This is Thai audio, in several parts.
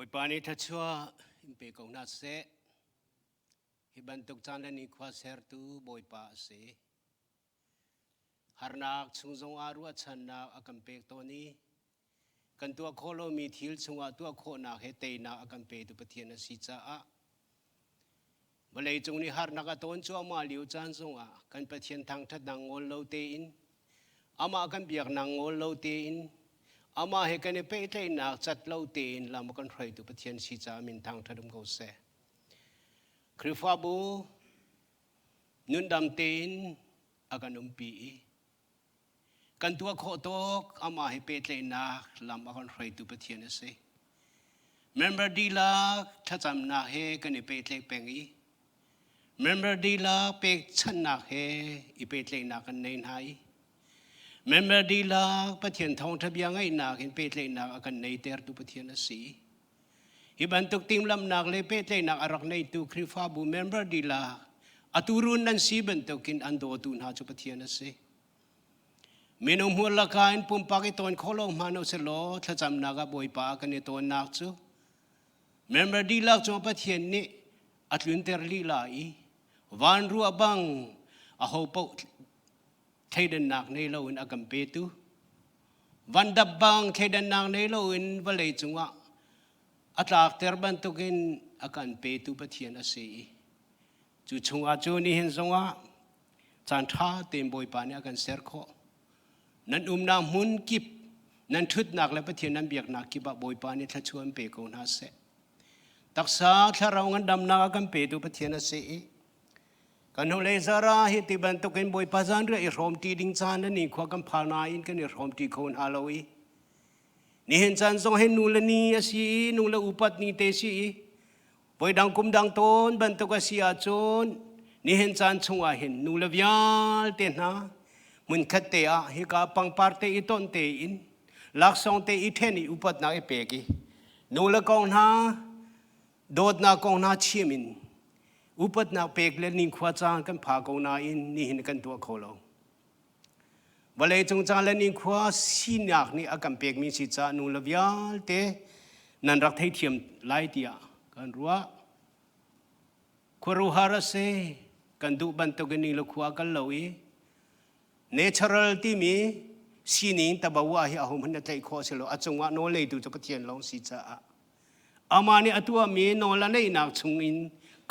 Boy pani tachua impe kong na se hibantuk chan ni khwa ser tu boy pa se harnak chungzong aru achanna akampe toni kan tua kholo mi thil chunga tua kho na he te na akampe tu pathian si cha a balai chung ni harnak aton chu ma liu chan zonga kan pathian thang that nang ngol lo te in ama kan biak nang ngol lo te in ama he kan pe te na chat lo te in lam kan throi tu pathian si cha min thang thadum go se krifa bu nun dam te in akanum pi kan tua kho tok ama he pe te na lam kan throi tu pathian se member dila thacham na he kan pe te pengi member dila pe chan na he I pe te na kan nei hai member dila pathian thong thabiang ai na hin pe tle na akan nei ter tu pathian si hiban tuk tim lam nak le pe tle na arak nei tu krifa bu member dila aturun nan si ban tukin ando tu na chu pathian si minum hula kain pum pakiton kholong mano se lo thacham na ga boy pa kan ton nak chu member dila chu pathian ni atlun ter li lai van ru abang a ho po thay đàn nạc này lâu in agam pe tu, van đập bang thay đàn nạc này lâu in valay chunga, atlak terban tu kin akan pe tu pathian asi, chu chunga chu ni hin zonga, chan tha tem boy pa ni akan ser kho, nan na mun kip, nan thut nak le pathian nan biak nak kiba boy pa ni thachuan pe ko na se, taksa tharau ngan dam nak akan pe tu pathian asi. Kan hole zara hiti bantukin boy pazan re irom ti ding chan ni khwa kam phana in kan irom ti khon haloi ni hen chan zong hen nula ni asi nula upat ni te si boy dang kum dang ton bantuk asia chon ni hen chan chunga hen nula vyal te na mun khat te a hi ka pang parte I ton te in lak song te I the ni upat na e pe ki nula kong na dot na kong na chimin upat na pek le ning khwa chang kan pha ko na in ni hin kan tua kholo balai chung chang le ning khwa sinak ni akam pek mi si cha nu lavyal te nan rak thai thiam lai tia kan ruwa khuru hara se kan du ban to gani lo khwa kan loi natural ti mi sining tabawa hi ahum han thai kho se lo achungwa no le tu to pathian long si cha amani atua mi no la nei nak chung in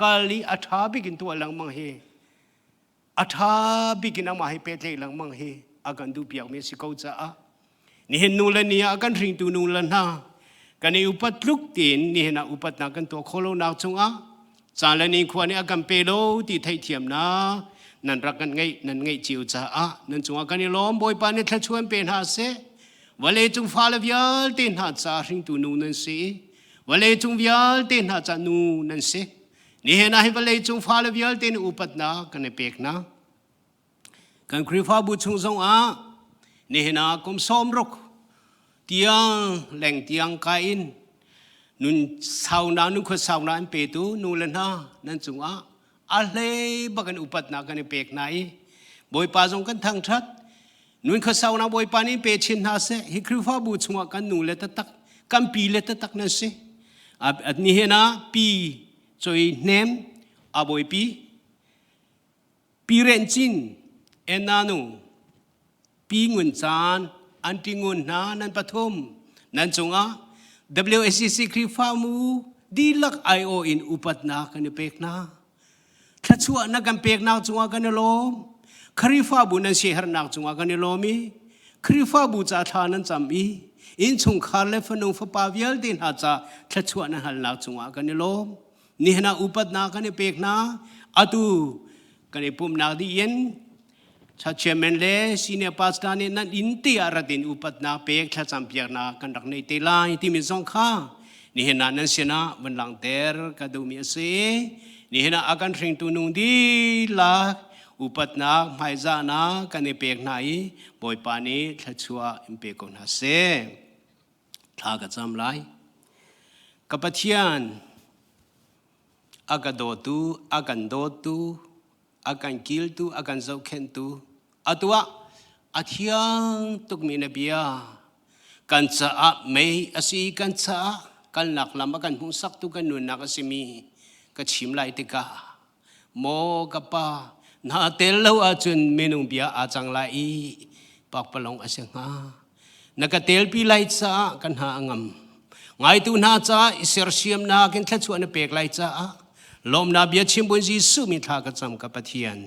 kali atha bikin tu lang mang he atha bikin ang mahi petle lang mang he agan du piak me si kau cha a ni hen nulan ni agan ring tu nulan ha kani upat luk tin ni hena upat na kan to kholo nak chung a chala ni khwani agam pe lo ti thai thiam na nan rakan ngai chiu cha a nan chung a kani lom boy pa ni thlachuan pen ha se wale chung fa la vyal tin ha cha ring tu nu nan si wale chung vyal tin ha cha nu nan se ni hena hi valai chung fa le vial ten upat na kan pek na kan krifa bu chung zong a ni hena kom som rok tiang leng tiang ka in nun sau na nun kho sau na pe tu nu len ha nan chung a le bagan upat na kan pek nai boy pa zong kan thang that nun kho sau na boy pa ni pe chin ha se hi krifa bu chung kan nu le ta tak kan pi le ta tak na se at ni hena pi choi nem aboy pi ren chin enanu pi ngun chan anti ngun na nan pathum nan chunga WSCC krifa mu dilak io in upat na kan pek na thachua na kan pek na chunga kan lo khrifa bu nan shehar na chunga kan lo mi khrifa bu cha tha nan cham mi in chung khar le phanu fa pavial din ha cha thachua na hal na chunga kan lo ni hena upat na kan pek na atu kan pum na di yen cha chairman le senior pastor ne nan in ti aratin upat na pek tha cham piak na kan rak nei te lai ti min song kha ni hena nan sena ban lang ter ka du mi se ni hena akan thring tu nung di la upat na mai za na kan pek nai boy pa ni thachua impe ko na se tha ka cham lai kapathian agadotu agandotu agan kiltu agan zaukentu atua athiang tukminabia kan cha a mei asi kan cha กันหนักลำกันหูสักตุกันนุนนักสิมีก็ชิมไลติกาโมกับป้านาเตลเลวอาจุนเมนุงเบียอาจังไลปักปลงอาเซงานักเตลปีไลจ้ากันหางมไงตูน่าจ้าอิสราเอลนากันแค่ชวนเปกไลจ้าลมนาเบียชิมบุญจีสุมิทากจำกับปะเทียน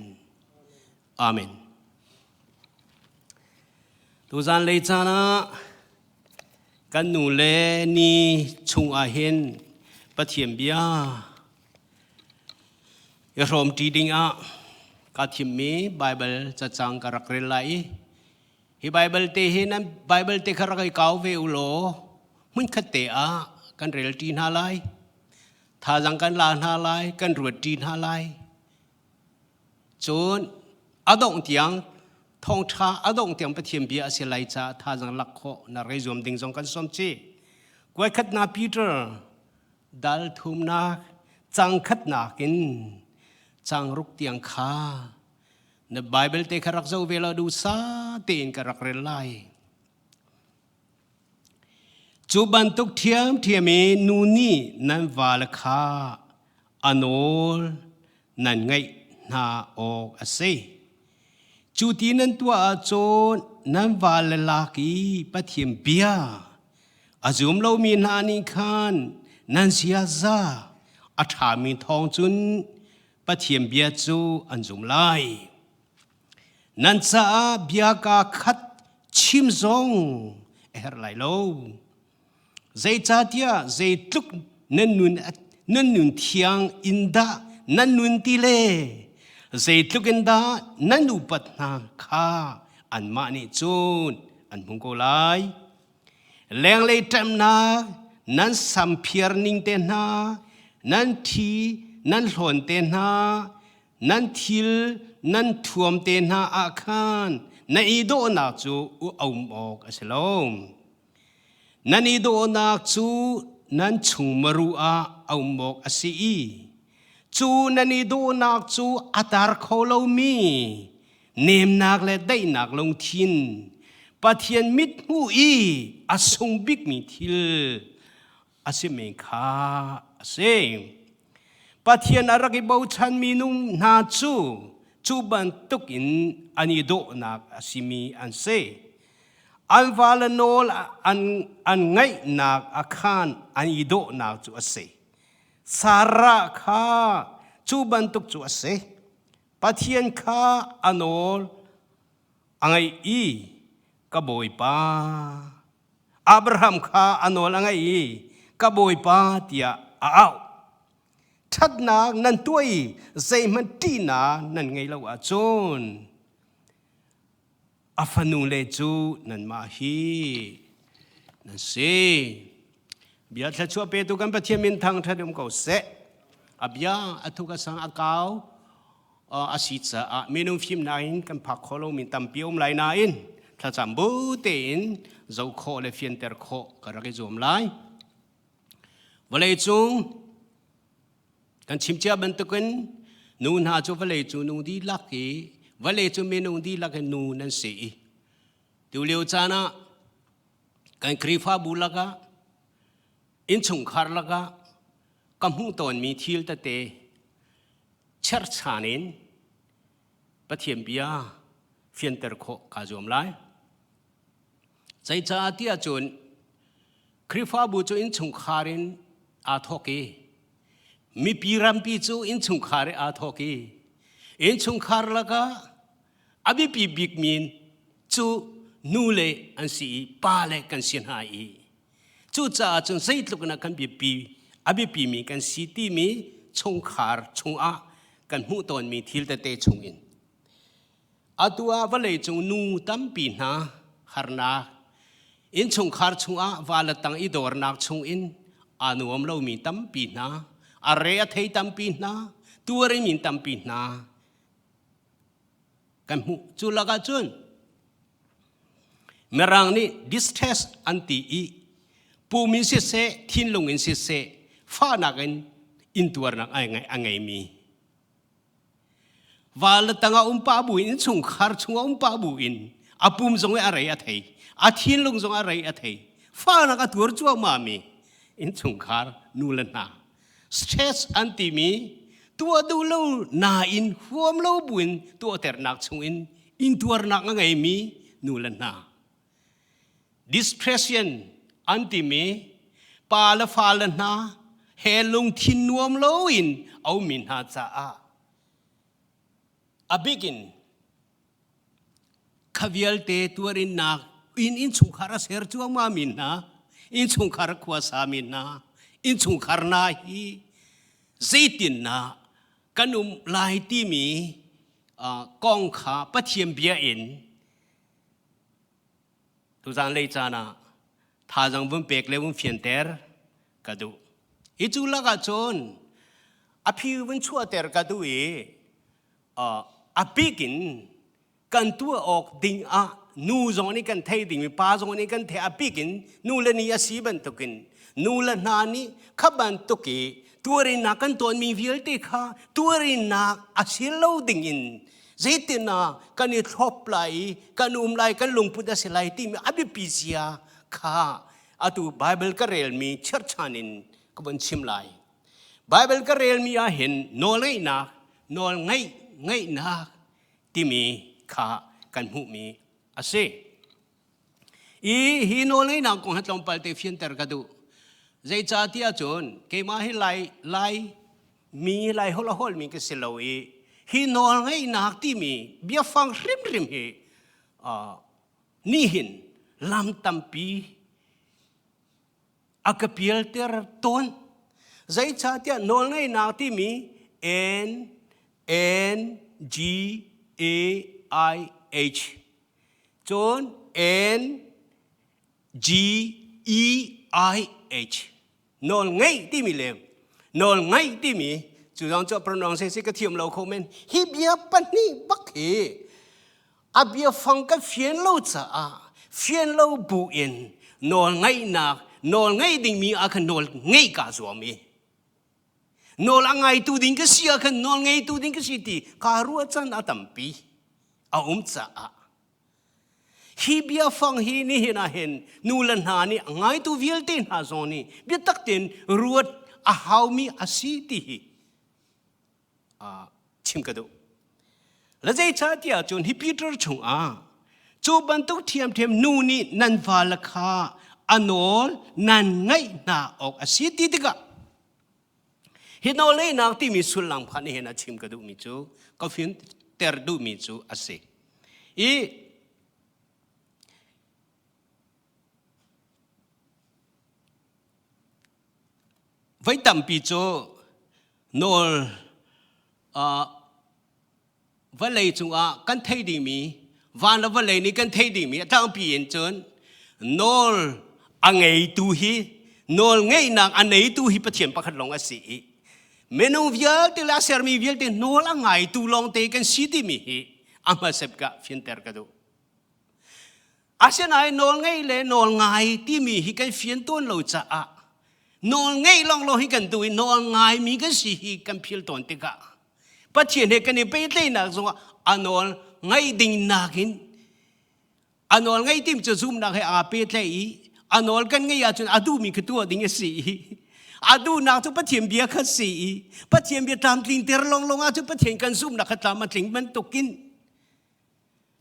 อาเมนทุจานเลยจ้านะกันหนูเลนี่ชุงอาเห็นปะเทียนเบียยรมตีดิงอะกาทิมมีไบเบิลจะจังกรักเรลัยฮีไบเบิลเตหินันไบเบิลเตคารักไอเกาเวอุโลมันขัดเตะกันเรลตีนฮาไลถ้าจังกันลานฮาไลกันรวดตีนฮาไลจนอดงเตียงทองท้าอดงเตียงปะเทียมเบียเสียไลจ้าถ้าจังลักโคนาเรซอมดิงจงกันสมจีกวยขัดนาปีเตอร์ดัลทุมนาจังขัดนากินจังรุกเตียงข้าในไบเบิลเตคารักเจ้าเวลาดูซาเตียนกรักเรลัยจูบันตุกเทียมเมนูนี่นันวาลคาอโนลนันไงนาออกอาเซจูตีนันตัวอาโจนันวาลลากีปะเทียมเบียอาจุมเรามีนานิคานนันเสียซาอาถามีทองจุนปะเทียมเบียจูอันจุมไลนันซาเบียกาคัดชิมซงเอรไลโลใจจ่าเดียใจตุกนันนุนเทียงอินดานันนุนติเลใจตุกอินดานันอุปัตนาคาอันมานิจูนอันมุงโกไลแรงเลยจำนานันสัมเพียร์นิงเตนานันทีนันหล่นเตนานันทิลนันท่วมเตนาอาคารนันอีโดนักจูอุอมอกอสลมนันอีโดนักจูนันชุงมรุอาอมอกอสีจูนันอีโดนักจูอัตาร์โคโลมีเนมนักและได้นักลงทินปะเทียนมิดมูอีอาสงบิกมิทิลอาเซเมคาอาเซปะเทียนอารักบ่าวชันมีนุ่งนาจูบันตุกินอันนี้โดนักอาซิมีอันเซอันวาลโนลอันไงนักอาคารอันนี้โดนักจูอาเซสาระคาจูบันตุกจูอาเซปะเทียนคาอันโนลอังไงอีกบอยป้าอับราฮัมคาอันโนลอังไงอีกบอยป้าเตียอ้าวทัดนักนั่นตัวใจมันตีนานั่นไงเราอาจนอาฟนูเลจูนั่นมาฮีนั่นสิเบียร์ถ้าชัวเปตุกันปะเทียมินทางทัดมก็เสะอาเบียอทุกสังอากาวอาศิษะเมนูฟิมนายกันพักโคโลมินตัมเปียมไลนายนถ้าจำบูเตินเจ้าโคเลฟินเตอร์โคกระไรจมไลวันเลยจงกันชิมเจ้าบันตุกันนูนหาจูวันเลยจูนูดีลักกี้วันเลยจูเมนูดีลักนูนั่นสิดูเลี้ยวจานะกันครีฟ้าบุลักะอินชงคาร์ลักะกำหูตอนมีทิลตะเตเชิดชานินปะเทียมเบียฟินเตอร์โคกาจอมไลใจจ่าที่อาจุนครีฟ้าบุจูอินชงคารินอาทอกีมีปีรัมปีจูอินชงคาริอาทอกีอินชงคาร์ลักะอบิปีบิกมินจูนูเลอันสีปาเลกันเสียนหายจูจ่าจนใจตุกนักกันปีอบิปีมีกันสีตีมีชงคาร์ชงอากันหูตอนมีทิลเตเตชงอินอาตัววันเลยจงนูตั้มปีนาฮาร์นาอินชงคาร์ชงอาวาลตังอิดอร์นักชงอินอานุอมเรามีตั้มปีนาอาเรียเทยตั้มปีนาตัวเรมีตั้มปีนากันหูจุลกาจุนเมื่อรังนี้ดิสเทสอันตีอีปูมินเสเซทินลงอินเสเซฟ้านักอินตัวนักไงมีวาลตังอุปาบุอินชงคาร์ชงอุปาบุอินอาปุมจงอะไรอะเทยอาทินลงจงอะไรอะเทยฟ้านักตัวจัวมามี in chungkhar nulana stress anti mi tua du lo na in huam lo buin tua ter nak chung in tuar nak ngai mi nulana depression anti mi pa la fa la na he lung thin nuam lo in au min ha cha a begin khavial te tuarin nak in chungkhara ser chuang ma min na in chungkhar khwa sa min na in chungkhar na hi zaitin na kanum lai ti mi kong kha pathiam bia in tu zang lei cha na tha jang vum pek le vum phian ter ka du I chu la ka chon a phi vun chua ter ka du e a begin kan tu ok ding a nu zong ni kan thai ding mi pa zong ni kan the a begin nu le ni a si ban tukin nu la na ni khaban tuki tuarin na kan ton mi vial te kha tuarin na a sil lo ding in zaitina kan ni thop lai kan lai kan lung puda silai ti mi abi pisia kha atu bible ka rel mi churchanin ko ban chim lai bible ka rel mi a hen no lai na no ngai na ti mi kha kan hu mi ase I hi no lai na ko hatlong pal te fian ter ka du zai cha ti a chon ke ma hi lai mi lai hol mi ke siloi hi no ngai na ti mi bia fang rim he ni hin lam tampi akapiel ter ton zai cha ti no ngai na ti mi NGAIH chon NGEIH nol ngay ti mi lem nol ngay ti mi chu dang cho pronunciation ka thiam lo comment hi bia pani bak he a bia fang ka phian lo cha a phian lo bu in nol ngay na nol ngay ding mi a kan nol ngay ka zo mi nol angai tu ding ka sia kan nol ngay tu ding ka si ti ka ru chan a tampi a cha a hi bia fang hi ni hina hen nulan ha ni ngai tu vial tin ha zoni bia tak tin ruat a hau mi a si ti chim ka do la zai cha tia chon hi Peter chung a chu ban tu thiam nu ni nan va la kha anol nan ngai na ok a si ti ka hi no le na ti mi sul lang phan hi na chim ka do mi chu ka fin ter du mi chu ase I với tầm pi cho nol với lấy chúng căn thấy đi mi và nó với lấy ni căn thấy đi mi thằng pi yên chơn nol anh ấy tu hi nol ngay nàng anh ấy tu hi bắt hiện bắt long ở sĩ menu vial thì là ser mi vial thì nol anh ấy tu long thì căn sĩ đi mi hi ama sep ka phiên ter ka do asen ai nol ngay le nol ngay ti mi hi căn phiên tôn lâu cha nol ngay long lo hi kan tu nol ngai mi ka si hi kan phil ton te ka pathian he kan pe te na zo anol ngai ding na kin anol ngai tim chu zum na he a pe te I anol kan ngai ya chun adu mi ka tu ding si adu na tu pathian bia ka si pathian bia tam tling ter long a tu pathian kan zum na ka tam ma tling man tokin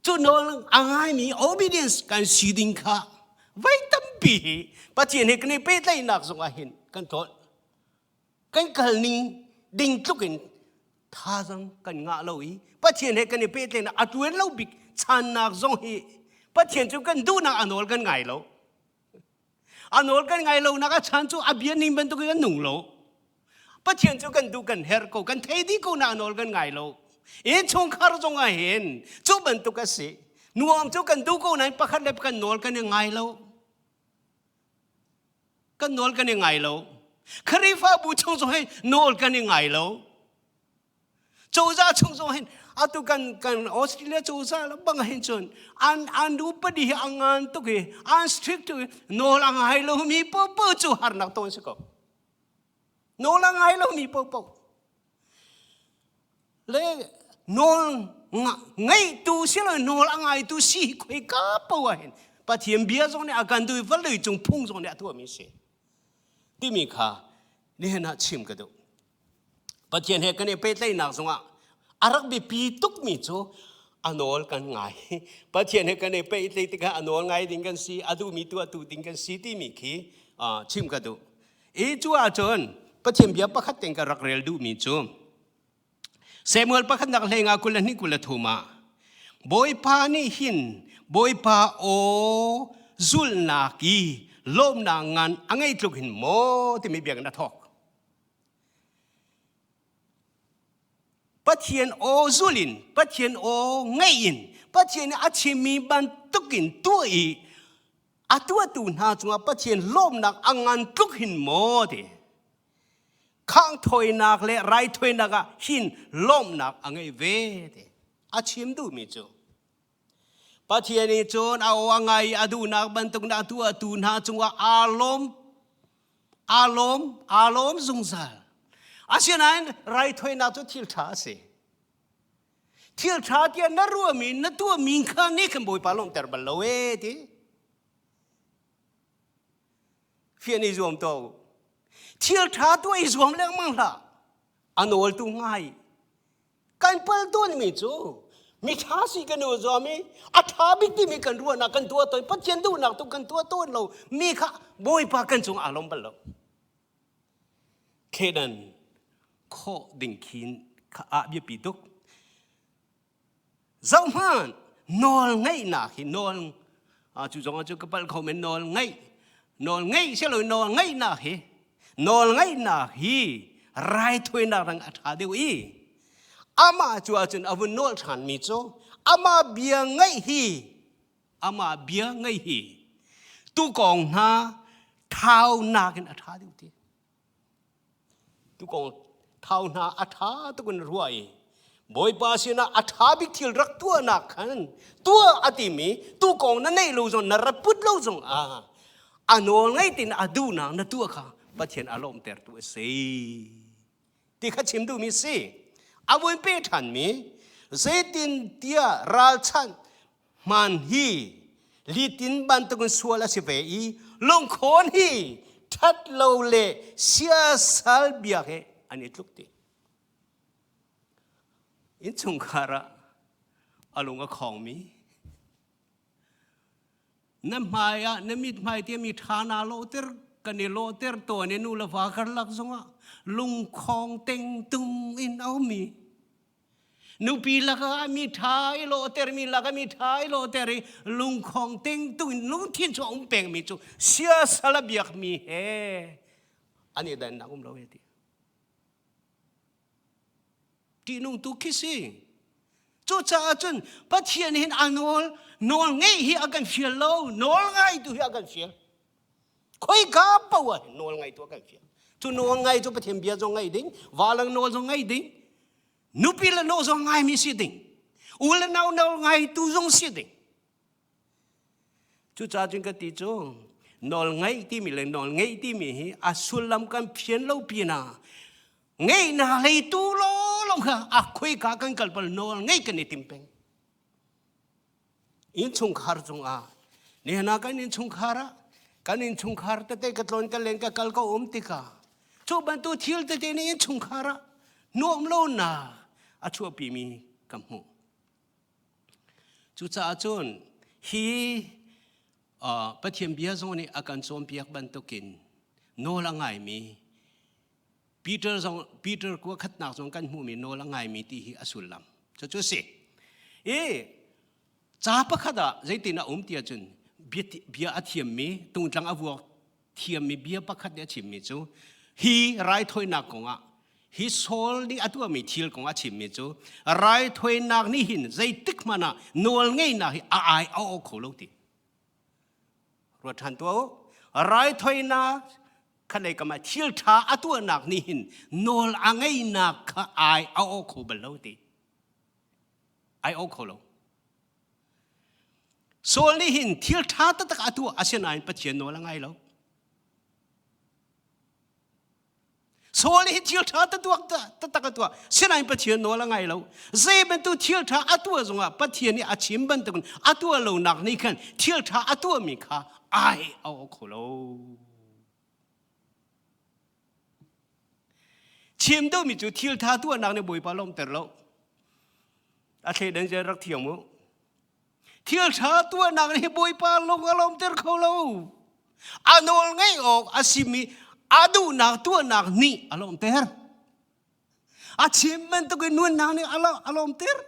chu nol angai mi obedience kan si ding ka vai tam pi pathian he kan pe te na zo hin kan thot kan kal ning ding tukin tha jang kan nga lo I pathian he kan pe te na atuen lo bik chan nak zong hi pathian chu kan du na anol kan ngai lo na ka chan chu abian ning ban tu kan nung lo pathian chu kan du kan her ko kan thei di ko na anol kan ngai lo e chong khar zong a hen chu ban tu ka si nuam chu kan du ko na pakhat lep kan nol kan ngai lo kan nol kan ngai lo kharifa bu chung so hen nol kan ngai lo châu za chung so hen atu kan Australia châu za la bang hen chon an du pa di angan to ke an strict to nol ang ngai lo mi po chu har nak ton se ko nol ang ngai lo mi po le nol ngai tu se lo nol ang ngai tu si khoi ka po hen pathian bia zong ne akan du va le chung phung zong ne atu mi se ที่มีค่านี่น่าชิมกันดูปัจเจียนเหตุกันเนี่ยไปได้หนักสงะอารักบีปีตุกมีจูอโนลกันไงปัจเจียนเหตุกันเนี่ยไปได้ติกาอโนลไงดิ้งกันสีอดูมีตัวตูดิ้งกันสีที่มีขี้ชิมกันดูจูอาจนปัจเจียนเบียประคัดเต็งกันรักเรลดูมีจูเสมือนประคัดนักเลงอากุลนี่กุลทุมาบอยพานี่หินบอยพาโอจุลนากีลมนางานอังไงทุกหินโมที่มีเบียงนัทอกปัจเจียนโอจุลินปัจเจียนโอไงอินปัจเจียนอาชิมีบันตุกินตัวอีอาตัวตูนาจงอาปัจเจียนลมนางอังงานทุกหินโมเดข้างถอยนักและไรถอยนักหินลมนักอังไงเวเดอาชิมดูมีจูปัจเจียนจนเอาอังไงอาดูนักบันตุกนักตัวตูนาจงอาอารมณ์สงสารอาเซียนไรถอยนักตัวทิลท่าสิทิลท่าที่นั่นรัวมีนั่นตัวมีข้านี่ขบวยปาลมแต่บลเวทีเฟียนิจวมโตทิลท่าตัวอิจวมเลี้ยงมังละอันโอลตุง่ายการเปิลตัวนี่มีจูมีท่าสิกันโอจอมีอัฐาบิที่มีกันรัวนักกันตัวตัวปัจเจนดูนักตัวกันตัวตัวเรามีข้าบวยปากันจงอารมณ์บลล์เคดันข้อดิ่งขินข้าอาบยปีตุกเจ้ามันนอนไงหนักนอนจู่จงจู่กระเป๋าเขาเป็นนอนไงเชื่อเลยนอนไงหนักนอนไงหนักไรถ้วยหนักรังอัฐาเดียวอามาจู่จนอาวุธนอลฉันมีโจอามาเบียงไงตุกองหน้าเท้าหนักอัฐาเดียวทีตุกองเท่านาอัฐาตุกันรวยบอยปาสินะอัฐาบิทิลรักตัวนักขันตัวอติมีตุกองนั่นในโลจงนรพุทธโลจงอันโนไงตินอดูนังนั่นตัวข้าปัจเจนอารมณ์แต่ตัวเสีที่ข้าชิมดูมีสิอาวุธเปทันมีเจตินเตียรัลชันมันฮีลิตินบันตุกันสัวละสิเวอีลงคนฮีทัดโลเลเสียสัลเบียเฮอันนี้ทุกทีอินชงคาระอารมณ์ก็ของมีน้ำไม้น้ำมิดไม้ที่มีฐานะโลเตอร์กันนี่โลเตอร์ตัวนี้นู่นละฟ้ากันลักษณะลุงของเต็งตุงอินเอามีนูปีละก็มีท้ายโลเตอร์มีละก็มีท้ายโลเตอร์ลุงของเต็งตุงลุงที่จะอุ้มเป่งมีจูเสียสลับอยากมีเฮอันนี้ได้นักอุ้มเราเองที่นุ่งตุกิสิจู่จ้าจนปัจเจียนเห็นอันนอนไงที่อากันเฟียลโลนอนไงตัวอากันเฟียคอยกาปวดนอนไงตัวอากันเฟียจู่นอนไงจู่ประเทศเบียจงไงดิ้งวาลังนอนจงไงดิ้งนุปีละนอนจงไงมีสิดิ้งอุลนอนไงตัวจงสิดิ้งจู่จ้าจนก็ติดจงนอนไงที่มีเลยนอนไงที่มีอาสุลลำกันเพียนเล่าปีน่ะไงน่าเลยตู้โลลงค่ะคุยกันกันปนนอนไงกันนี่ติมเป็งอินชงคาร์จงเนี่ยนะกันอินชงคาระกันอินชงคาร์แต่เตกัดลอนกันเล่นกันกัลก็ติกาชูบันตุทิลแต่เตนี่อินชงคาระนวมโลน่ะชัวปีมีกัมหูจุดจ้าจนฮีปะเทียมเบียจงนี่อาการโจมเปียกบันตุกินโนละไงมีปีเตอร์ก็ขัดหนักจงกันหูมีโนละไงมีที่อสุลลำจะช่วยสิจ้าประคัดใจตีน่าเตียจนเบียเทียมมีตรงจังอวัวเทียมมีเบียประคัดเดียชิมมีจูฮีไรถอยนักกงฮีโซลนี่อตัวมีทิลกงชิมมีจูไรถอยนักนี่หินใจติกมานะโนลไงนะฮีเอาโคโลติรถทันตัวไรถอยนักขณะก็มาทิลท่าอตัวนักนี่หินโนลอังไงนักเอาโคเบลโลติเอาโคโลโซลนี่หินทิลท่าตะตะตัวอาเซียนายปัจเจียนโนละไงแล้วโซลนี่ทิลท่าตะตัวตะตะตัวเซียนายปัจเจียนโนละไงแล้วเจเป็นตัวทิลท่าอตัวจงปัจเจียนนี่อาชิมบันตุนอตัวเราหนักนี่กันทิลท่าอตัวมีค่าเอาโคโล ชิมดูมิจูทิลท่าตัวนางในบุยปลาลมเตอร์โลอาเทดังจะรักเที่ยวมั้งทิลท่าตัวนางในบุยปลาลมอารมณ์เตอร์เขาโลอันนั้นไงออกอาชิมีอาดูนางตัวนางนี่อารมณ์เตอร์อาชิมมันตัวกันนวลนางนี่อารมณ์เตอร์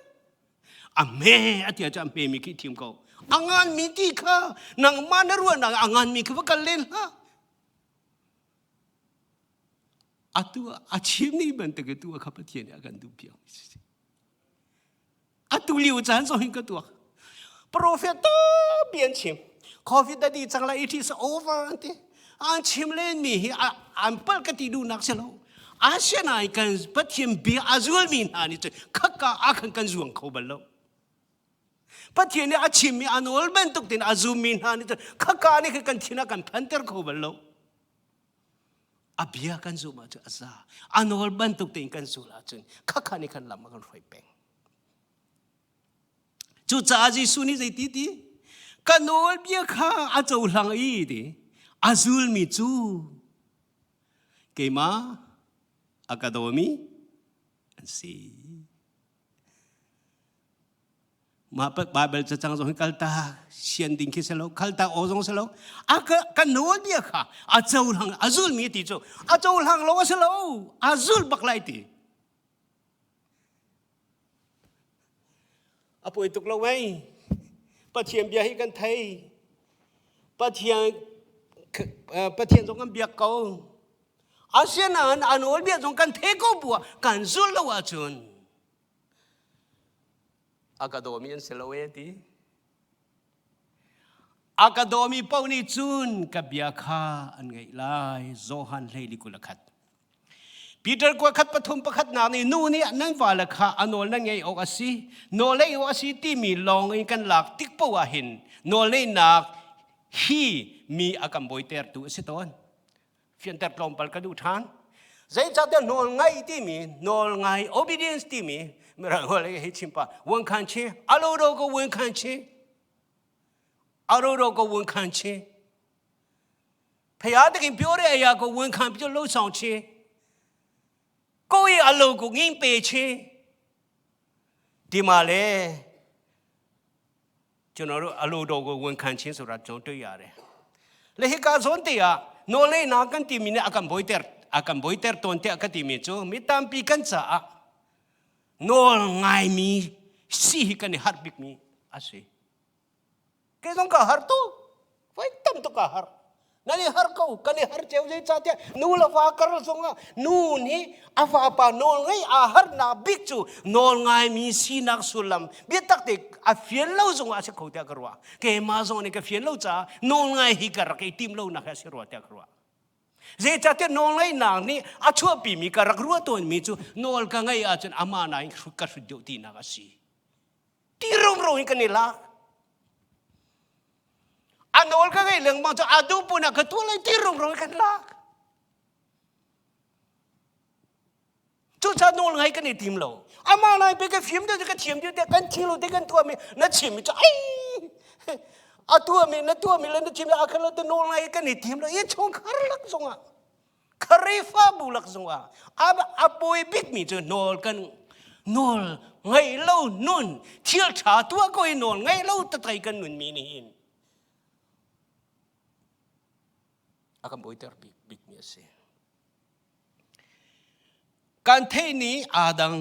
อาเมอาที่อาจารย์เปมีคิดทีมเขาอังานมีที่ข้านางมันรู้ว่านางอังานมีคือว่ากันเล่นฮะatua achim ni ban te ke tua kapatien akan tu piang atu liu zhan so hin ke tua prophet bian chim covid da di chang la it is over ante an chim len mi an pal ka ti du nak selo asian ai kan patiem bi azul min ani che khaka akan kan zuang kho balo patien ni achim mi anol ban tuk tin azul min ani che khaka ni kan thina kan phanter kho balo abia kan zuma tu asa anol bantuk ting kan zula chun khakhani kan lam kan roi peng chu cha ji suni zai ti ti kanol bia kha a chou hlang i ti azul mi chu kema academy si ma pak bible cha chang so kalta sian ding ki selo kalta ozong selo aka kanol bia kha a chou hlang azul mi ti chu a chou hlang lo selo azul baklai ti apoi tuk lo mai pathiam bia hi kan thai pathian jong kan bia ko asian an anol bia jong kan the ko bua kan zul lo wa chun academy an selaweti academy pauni chun kabia kha an ngai lai zohan leili kulakhat peter ko khat pathum pakhat na ni nu ni nang wala kha anol na ngai ok asi no le o asi ti mi long in kan lak tik po wa hin no le nak hi mi akam boiter tu siton fian ter plom pal ka du than zai cha de no ngai ti mi no ngai obedience ti mi mera ngole hi chimpa wan khan che alo ro ko wan khan che aro ro ko wan khan che phaya de kin pyo de aya ko wan khan pyo lo saung che ko yi alo ko ngin pe che di ma le chuno ro alo ro ko wan khan che so ra chong twi ya de le hi ka zon te ya no le na kan ti mi ne akam boiter ton te akati mi chu mi tam pi kan cha nol ngai mi si kan ni har bik mi ase ke dong ka har tu vai tam to ka har nani har ko kan har cheu jai cha te nu la fa kar songa nu ni afa pa nol ngai a har na bik chu nol ngai mi si nak sulam bi tak te a fiel lo zonga se khou te karwa ke ma zong ni ka fiel lo cha nol ngai hi kar ke tim lo na ka se ro te karwa zai cha te nol ngai nang ni a chua pi mi ka rak ruwa ton mi chu nol ka ngai a chen ama na ka su jo ti na ka si ti rom ro ka ni la anol ka ngai leng ma chu adu pu na ka tu lai ti rom ro ka la chu cha nol ngai ka ni tim lo ama na pe ka phim de ka chim de kan chi lo de kan tu mi na chim mi chu ai a tu mi na le na chim a khala de nol ngai ka ni tim lo ye chong khar lak zonga kharifa bulak zonga ab apoi big mi chu nol kan nol ngai lo nun thil tha tu ko i nol ngai lo ta tai kan nun mi ni hin akam boiter big mi ase kan thei ni adang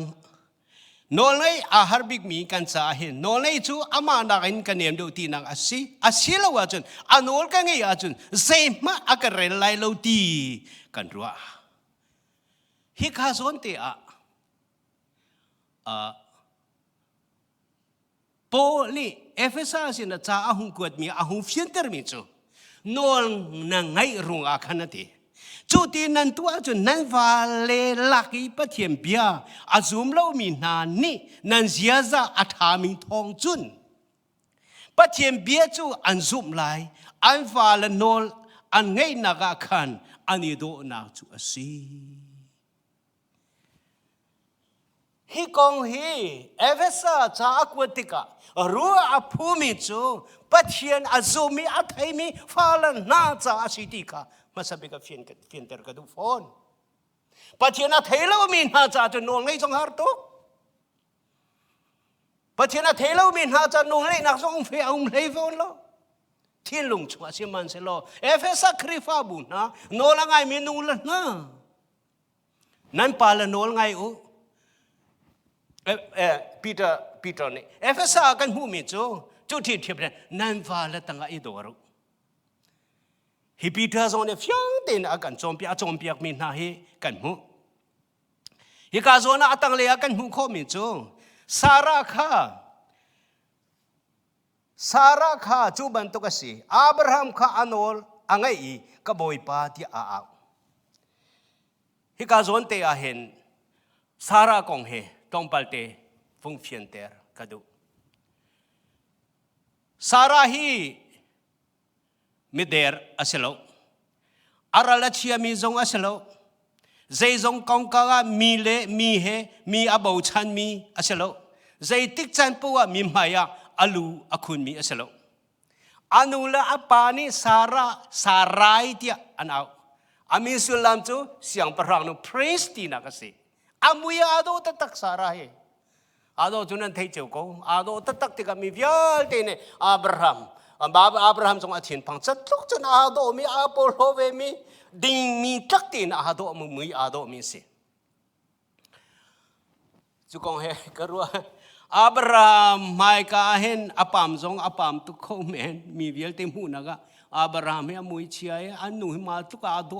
nol ngai a har big mi kan cha hin nol ngai chu ama na kan kanem do ti nang asi lo wa chun anol ka ngai a chun zema akare lai lo ti kan ruwa hi kha zon te poli efesas in cha ahung kuat mi ahung fienter mi chu nol na ngai rung a khanati chu ti nan tu a chu nan va le laki pathiam bia azum lo mi na ni nan zia za atha mi thong chun pathiam bia chu an zum lai an va la nol an ngai na ga khan ani do na chu asi hi kong hi evesa cha akwatika ru a phumi chu pathian azumi athai mi falan na cha asitika masabi ka fian ter ka du phone ปัจเจนาเทโลมีนาจาจนนวลไงจงหาตุกปัจเจนาเทโลมีนาจานวลไงนักสงเฟียอุ้มเลฟอนโลที่ลุงชัวสิมันเสโลเอฟเอสักคริฟาบุนะนวลไงมีนูลนะนั่นปาลนวลไงอูปีเตอร์นี่เอฟเอสากันหูมิจูจุดที่เทียบเนี่ยนั่นฟ้าละตั้งไอ้ตัวรู้ฮิปีเตอร์ส่งเนี่ยฟังเดินอากันจอมปีกมีนาเฮกันหูฮิกาโซน่าตั้งเลยอากันหูข้อมิจูซาร่าข้าจูบันตุกสิอับราฮัมข้าอันโอลอังไงก็บอยปาที่อาฮิกาโซนเตอาเห็นซาร่ากงเฮต้องปัลเตฟงเฟียนเตอร์กระดูซาร่าฮีมิเดอร์อัสโลอาราลชียมีจงอัสโลใจจงกองกามีเล่มีเฮมีอาบูชันมีอัสโลใจติกจันปัวมีมายาอาลูอาคุณมีอัสโลอานุละอาปานีซาร่าที่อันเอาอามิสุลามจูเสียงพระองค์พรีสตินักสิอามุยอาโดตักสาระเฮอาโดจุนันเทเจ้ากูอาโดตักที่ก็มีวิลเตเนอับราฮัมอับราฮัมทรงอาทิตย์พังจัดลุกจนอาโดมีอาโปโลเวมีดิ่งมีตักตีนอาโดมืออาโดมีสิจุกงเฮกรัวอับราฮัมไม่กาเห็นอปามทรงอปามตุกเขาเมนมีวิลเตมูนักอับราฮัมเฮมุยเชียอันนู้นมาตุกอาโด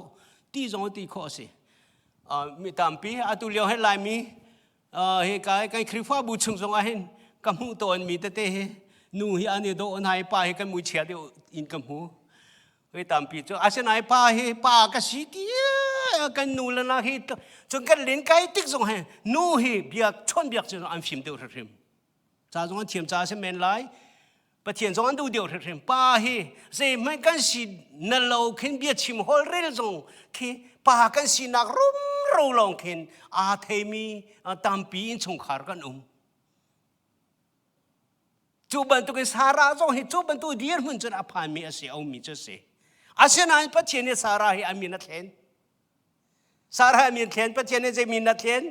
ตีจงตีข้อสิมีตามปีอาตุเลียวให้ลายมีเฮกายกันคริฟ้าบุชงสงอาเห็นกำหูตัวมีแต่เตะนู่นอันนี้โดนหายป้าเฮกันมุยเชียเดียวอินกำหูเฮตามปีจ้าอาเซนายป้าเฮป้ากสิเดียกันนู่นละนะเฮจงกันเล่นไก่ติ๊กสงเฮนู่นเฮเบียกชนเบียกจนอันฟิมเดียวเริ่มจ้าจงอันเทียมจ้าเสมนไลปะเทียนจงอันดูเดียวเริ่มป้าเฮเซไม่กันสินั่นเราขึ้นเบียชิมฮอลเรลจงที่ปากันสินักรุมเราลองเห็นอาเทมีตามปีนชงขารกันจูบันตุกสาราจงเห็นจูบันตุเดียร์มันจนอภัยมีอาศัยเอามีเจสิอาศัยนั้นปัจเจเนสาราให้อามีนัทเห็นสาราอามีนัทเห็นปัจเจเนจะมีนัทเห็น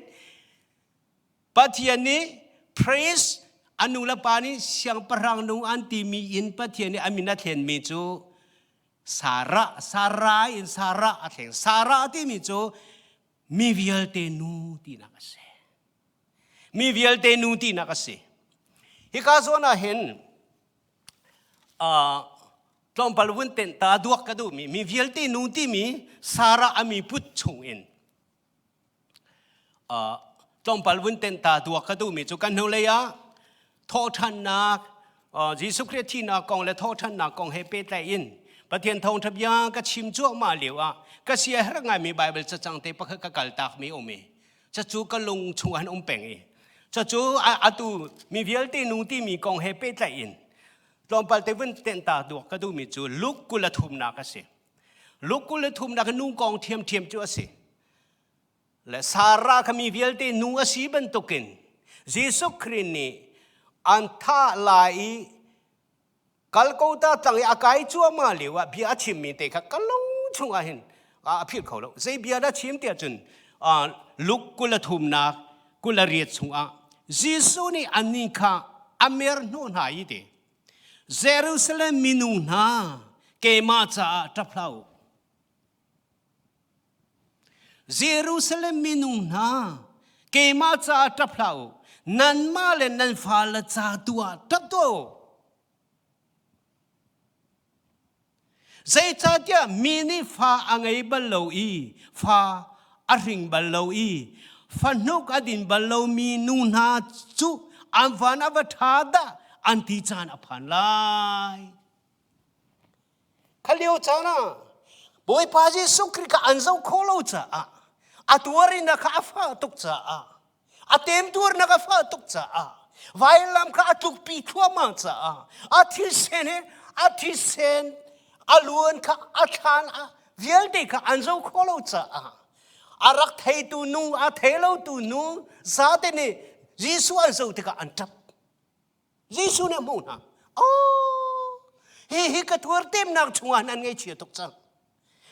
ปัจเจเนพรีสอนุลปานิเสียงปรางนูอันตีมีอินปัจเจเนอามีนัทเห็นมีจูสาระอินสาระอันเห็นสาระที่มีจูมีวิลเตนูตีนักเสมีวิลเตนูตีนักเสฮิกาโซน่าเห็นตอนปัลวุนเตนตาดวกกระดูมีวิลเตนูตีมีสาระอามีพุทธชงอินตอนปัลวุนเตนตาดวกกระดูมีจุกันโนเลยะทอทันนักยิสุคริสที่นักกองและทอทันนักกองเฮเปตอินประเทศทองทับยางก็ชิมจ้วมาเหลียวก็เสียหรงไงมีไบเบิลจะจังเตปะก็กัลตากมีอมจะจูก็ลงชวนอมเป่งจะจูอาตูมีวิลตีนูที่มีกองเฮเปตอินตอนปัลเตวินเตนตาดวกก็ดูมีจูลุกกุลทุมนักสิลุกกุลทุมนักนุ่งกองเทียมจูสิและสาระก็มีวิลตีนูสิบันตุกินยิสุครินีอันท่าลายกัลโกตาตั้งอากาศจัวมาเหลียวเบียชิมมีเตะกัลลงชงอาเห็นพิดเขาแล้วใจเบียดชิมเตะจนลุกกุลทุมนักกุลเรียดชงยิสุนี่อันนี้ค่ะอเมริกโน่นหายเดเยรูซาเล็มมินูนาเกมาจ้าทับเล่าเยรูซาเล็มมินูนาเกมาจ้าทับเล่านันมาเลนันฟาลจ้าตัวทับตัวใจจ้าเดียมินิฟ้าอังไงบัลโลอีฟ้าอริงบัลโลอีฟันนุกอดินบัลโลมีนูนาจูอันฟันอวตาดาอันที่จานอภันไลขลียวจานะบอยพาเจสุคริกอันเจ้าโคโลจ้าอัตัวรินักอาฟ้าตุกจ้าอัเต็มตัวนักอาฟ้าตุกจ้าไวลามข้าตุกปีทั่วมาจ้าอัที่เซนอัที่เซนอลวนข้าอัฐานวิลเดข้าอันเจ้าโคโลจ้าอารักไทยตูนูอาเทโลตูนูซาเตเนยิสุอันเจ้าที่ข้าอันทับยิสุเนี่ยมูนะโอ้เฮกตัวเต็มนักชงนันไงเชียตุกจัง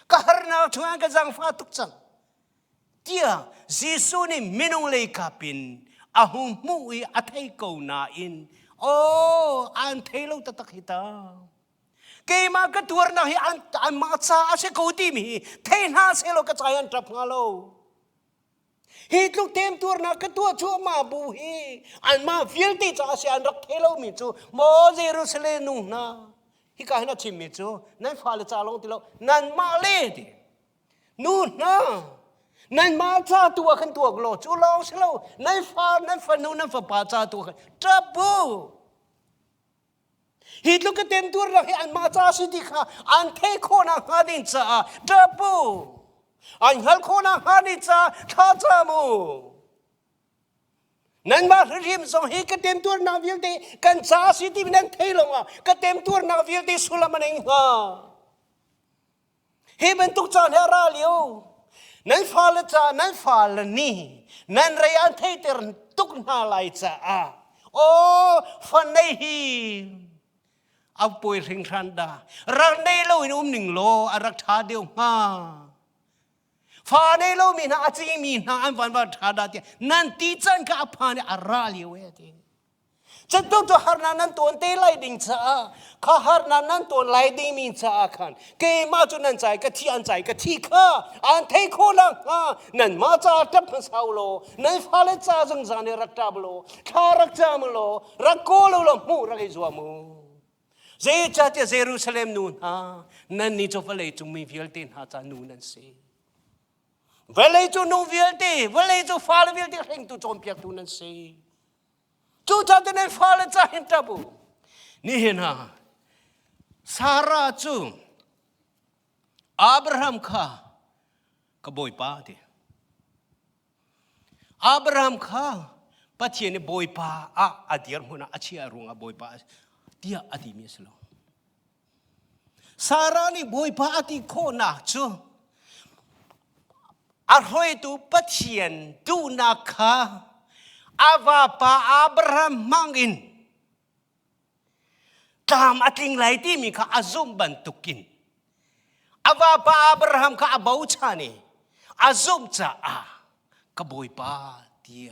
ก็หานักชงก็จังฟ้าตุกจังที่ ตียจีซูนี่มินงเลยกาปินอาหุมุยอัฐิโกนาอินโอ้อันเทโลตะตะขิตาเกมากตัวน่ะฮีอันมาซาอาเซโกติมีเทน่าเซโลกะจายันตรับงาโลฮีลูกเต็มตัวน่ะกตัวชัวมาบูฮีอันมาฟิลติจ้าเสียนรักเทโลมิจูโมเยรูซาเล็มนู่นนะฮีกาฮินาชิมิจูนั่นฟาเลจาลงติโลนั่นมาเลดินู่นนะนั่นมาจ้าตัวขันตัวกโลจูลองเชโลนั่นฟานู่นนั่นฟาปาจ้าตัวขันจับบูฮีลูกเต็มตัวน่ะฮีอันมาจ้าสิดิค่ะอันเทโคนาฮาดินจ้าจับบูอันฮัลโคนาฮานิจ้าท่าจามูนั่นมาริมส่งให้กเต็มตัวนาวิลเดกันจ้าสิที่นั่นเทลงอ่ะกเต็มตัวนาวิลเดสุลามันเองฮะให้เป็นตุกจานเฮราเลียวนั่นฟาลจ้านั่นฟาลนี่นั่นเรียนเทเตอร์ตุกนาไลจ้าโอ้ฟันได้ฮีเอาป่วยสิงคันดารักได้โลอินุมหนึ่งโลอารักท้าเดียวมาฟาเนโลมีนาอาจิมีนาอันฟันว่าท่าดาเตียนั่นตีจันกับอภาเนี่ยอาราลีเวทีจะต้องตัวฮาร์นันตัวเตไลดิ่งจ้าข้าฮาร์นันตัวไลดิ่งมีจ้าขันเกมาจุนันใจก็ที่อันใจก็ที่ข้าอันเทโคลังนั่นมาจ้าทับพระสาวโลนั่นฟาเลจ้าจังจานรักจับโลข้ารักจามโลรักโกโลลมูรักอิจวามูเจจัตเยรูซาเล็มนูนนั่นนี่จะฟาเลจุมีฟิลตินหาจานูนั่นสิเวลาจูนูวิลตีเวลาจูฟาลวิลตีเร่งตูจอมเปียกตูนั่นสิจูจัดนั้นฟาลจะเห็นทับนี่เห็นฮะซาร่าจูอับราฮัมข้ากบอยป้าดิอับราฮัมข้าปัจเจเนบอยป้าอดียร์มุนะอชีอารุงบอยป้าเดียอดีมิสโลซาร่านี่บอยป้าอดีโคนักจูอร่อยตัวปัจเจียนดูนักข้าอาวาปาอับราฮัมมังอินตามอัติงไหลที่มีข้าอาซุมบันตุกินอาวาปาอับราฮัมข้าอาบ่าวชานีอาซุมจ้ากบอยป้าเดีย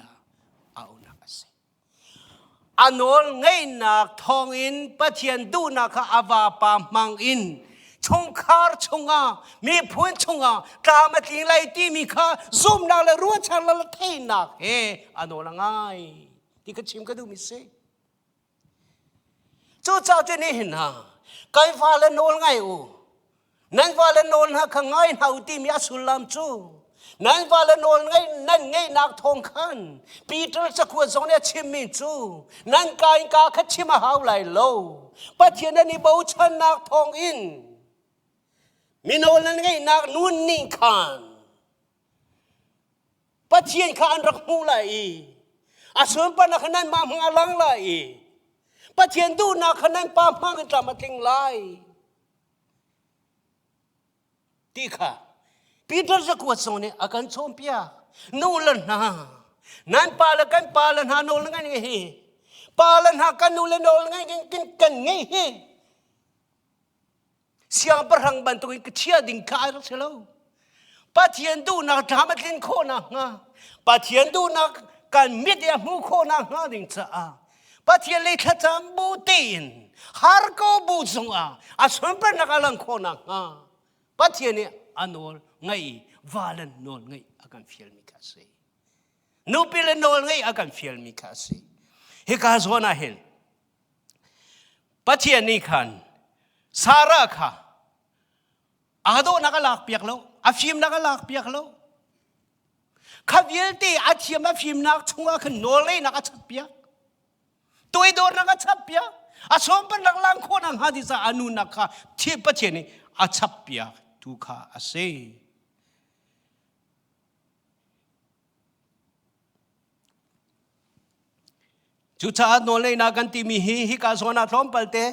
เอาหนักสิอันนู้นไงนักทองอินปัจเจียนดูนักข้าอาวาปามังอินชงคาร์ชงมีพูนชงตามมาทิ้งไรที่มีข้าซุ่มนักเลยรู้ชันละเทนักอันโนละง่ายที่ก็ชิมก็ดูมิเซ่จู่เจ้าจะนี่เห็นนะไก่ฟ้าละโนลง่ายนั่นฟ้าละโนลฮะข้างง่ายหาวที่มีอสุลามจู่นั่นฟ้าละโนลง่ายนั่นง่ายนักทองขันปีเตอร์จะควรส่งเนี่ยชิมมิจู่นั่นกายกาคัดชิมหาวไหลโลปัจเจนันนี่บ่าวชันนักทองอินมิโนลันไงนักนุ่นนิ่งขันปัจเจียนขันรักมูไลอาส่วนปนักนั้นมาหงาลังไลปัจเจียนดูนักนั้นปามังจะมาทิ้งไลที่ข้าปีเตอร์จะกวดส่งเนี่ยอาการชมเปียนู่นละนะนั่นปาละกันปาละนาโนละไงเฮปาละนากันนู่นละโนละไงกันไงเฮsiapa orang bantu kecil dingkar selalu. Patian tu nak tamat lin kona nga. Patian tu nak kan media mu kona nga dingsa. Patian le kacam butin. Harko buzunga. Asumper nakalang kona nga. Patian ni anol ngai valan nol ngai akan feel mikasi. Nupil nol ngai akan feel mikasi. Hikazona hin. Patian ni kan. Sarah ka ado nakalak piak lo afim nakalak piak lo khaviel ti athiam afim nak chunga khan nole nakachap piak toi dor nakachap piak asom pan naklang khonang hadi sa anu nakha thi pacheni achap piak tu kha ase chu cha nole na kan ti mi hi ka sona thom palte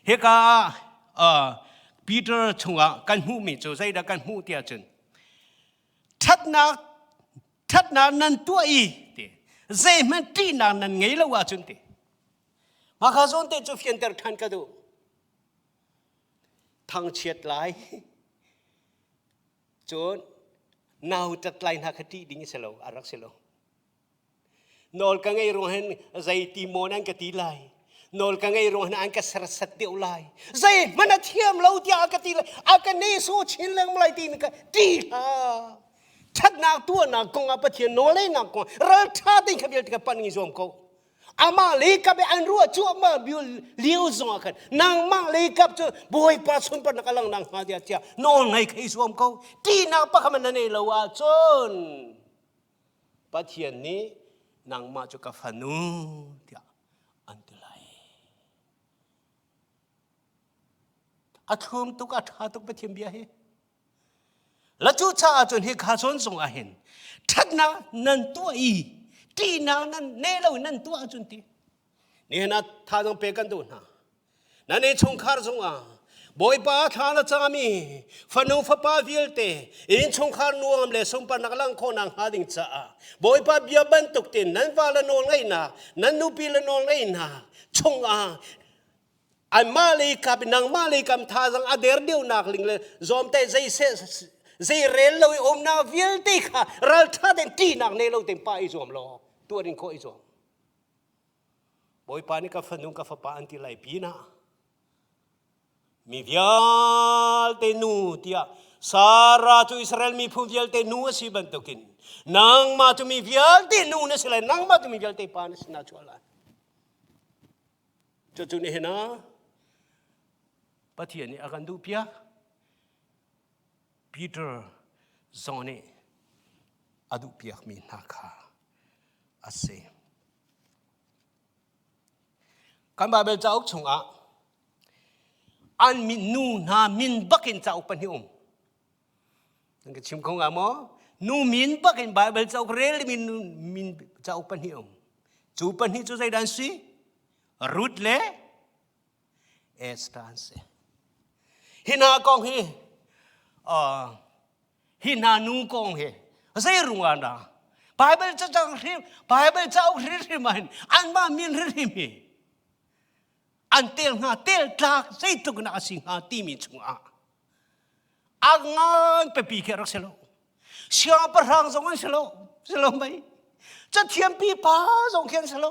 hi kaปีเตอร์ชงกันหูมีจูใส่ดากันหูเตียจนทัดนานันตัวอีเตเจมันตีนานันไงละว่าจุนเตมาข้าส่วนเตจูเฟียนเตอร์ทันกันดูทางเฉียดไหลจน นาวจัดไลน์นักที่ดิ้งเสลาอารักเสลานอลกังไงโรงเห็นใจตีโมนังกตีไลนอลกังไงโรงเห็นอันกษรสัตเดียวไลใจมันเทียมเราที่อากตีไลอากันนี่สู้ชินเรื่องอะไรตีนกันตีฮะชักนักตัวนักกงอาปะเทียนโนเลยนักกงเราท่าดิ้งขบวนกับปันงิจอมเขาอามาเลิกับอันรัวจั่วมาบิวเลี้ยวจงกันนางมาเลิกับจั่วบอยปัสสุนปนักลังนางหาเดียจ้านอนให้ใครจอมเขาตีนักปะขมันนั่นเองเราว่าจนปะเทียนนี้นางมาจุกฟันูเดียอันตรายอัฐมตุกอัฐาตุกปะเทียนเบียเฮแล้วจู่จ้าจนเฮขาซอนส่งอาเห็นทักนานันตัวอีตีนานันเนลนันตัวจุนตีนี่นะท่าต้องเปกันดูนะนั่นเองชงคาร์จงอ่ะบอยป้าท่าละจามีฟันนูฟ้าป้าวิลเตอินชงคาร์นัวมเลสมปนักลังคนนังหาดิ่งจ้าบอยป้าเบียบันตุกตินนั่นวาละนองไงนะนั่นนูปีละนองไงนะชงอ่ะอันมาเลยกับนางมาเลยกับท่าจังอเดร์เดียวนักลิงเลยจอมแต่ใจเสใจเรลเลยอมนาวิลติค่ะรัลท่าเต็มตีนักเนลเต็มป้าอีจอมล้อตัวริงโคอีจอมบอยป้านี่กับฟันนูกับฟ้าป้าอันที่ไล่ปีนะมีวิลเตนูที่อ่ะสาราตุอิสราเอลมีผู้วิลเตนูสิบันตุกินนางมาตุมีวิลเตนูนั่นสิเลยนางมาตุมีวิลเตป้านั่นสิน่าชัวร์ละจุดนี้เห็นนะปะเทียนนี่อาการดูเปียปีเตอร์จอห์นนี่อาดูเปียมีนักข่าอาเซกันบาเบลเจ้าชงอ่ะอันมินนูนามินบักินเจ้าปัญหิมนั่นก็ชิมของอ่ะมั้งนูมินบักินบาเบลเจ้าเรลมินเจ้าปัญหิมจูปัญหิจูใจดันซีรูทเล่เอสตันเซฮินากองเฮฮินานูกองเฮเซรุงอันดาไบเบิลเจ้าเรื่องไบเบิลเจ้าเรื่องมันอันมามินเรื่องมีอันเตลงาเตลตากใส่ตุกนาสิงหาตีมิชงอาอังงานไปปีเกรักเสลเชียบรังสงวนเสลไหมจะเทียมปีป้าสงเขียนเสล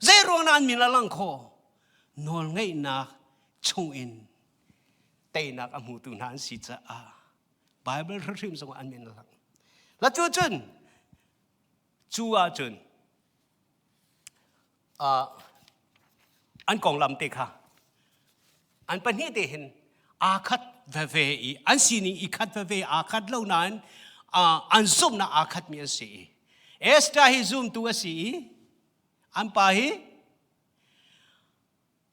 เจรวงนั้นมีละลังโค นอนไงนักชงอินเตนักอมุตุนันสิจ้าไบเบิลริมสงอันมีละลังแล้วจู่จุนจู่อาจุนอันกองลำเตค่ะอันปนิเตเห็นอาคัดเวอีอันสินีอีคัดเวอาคัดเหล่านั้นอันซุ่มนะอาคัดมีอันสีเอสตาฮิซุ่มตัวสีอันปาฮิ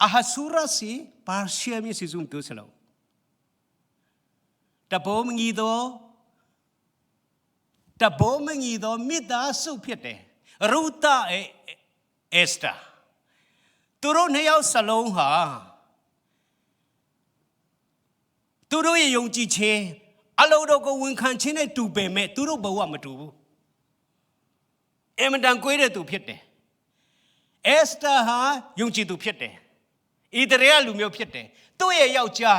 อาฮัสุราสีปาร์เชียมีสิซุ่มตัวเสลาแต่บ่มงีโดมิดาสุเพียเตรูตาเอสตาตุรุนให้เอาสลงหาตุรุยงจีเชอโลดก็วันคันชินให้ตูเปเมตุรุบอกว่ามาดูมันดังกุยเรตูเพียเตเอสตาหายงจีตูเพียเตอิตาเลียลูเมียวเพียเตตัวเอยาวจ้า